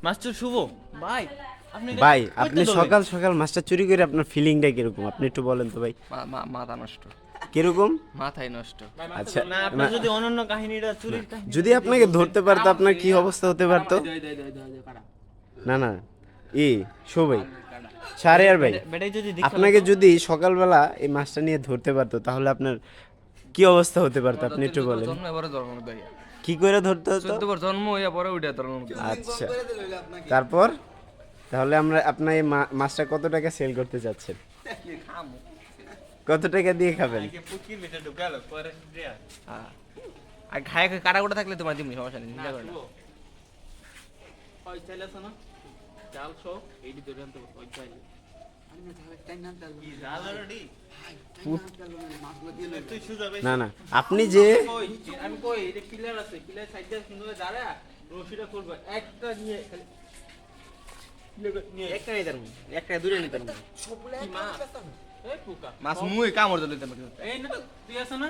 Master শুভ ভাই, ভাই আপনি সকাল সকাল মাছটা চুরি করে আপনার ফিলিংটা কিরকম আপনি একটু বলেন তো ভাই। মাথা নষ্ট, কিরকম? মাথায় নষ্ট। আচ্ছা না আপনার যদি অনন্য কাহিনীটা চুরির কাহিনী যদি আপনাকে ধরতে পারতো আপনার কি অবস্থা হতে পারতো? না না ভাই শাহরিয়ার ভাই, বেটাই যদি আপনাকে যদি সকালবেলা এই মাছটা নিয়ে ধরতে পারতো তাহলে আপনার কি অবস্থা হতে পারতো আপনি একটু বলেন। জন্ম এবারে ধর্ম দেয়, কি করে ধরতে হতো? 14 বার জন্ম হইয়া পরে ওইটা ধর্ম। আচ্ছা তারপর তাহলে আমরা আপনার এই মাছটা কত টাকা সেল করতে চাচ্ছেন? কত টাকা দিয়ে খাবেন? পুকির ভিতরে ঢুকালো পরে দেয়া হ্যাঁ, আর খায় কাটা কোটা থাকলে তোমার দিমনি সমস্যা নেই, চিন্তা করো না। ওই চাইলে আছে না চাল সহ এইটি ধরে আনতে ওই চাইলে কি জাল অলরেডি তুই সুজা ভাই না না আপনি যে আমি কই এটা ক্লিয়ার আছে, ক্লিয়ার সাইডে সুন্দর দাঁড়া রশিটা করবে একটা নিয়ে খালি একটা নিতে পারবো, একটা দূরে নিতে পারবো। কি মাছ এই পোকা মাছ মুই কামড় দিলে এই না তুই আছে না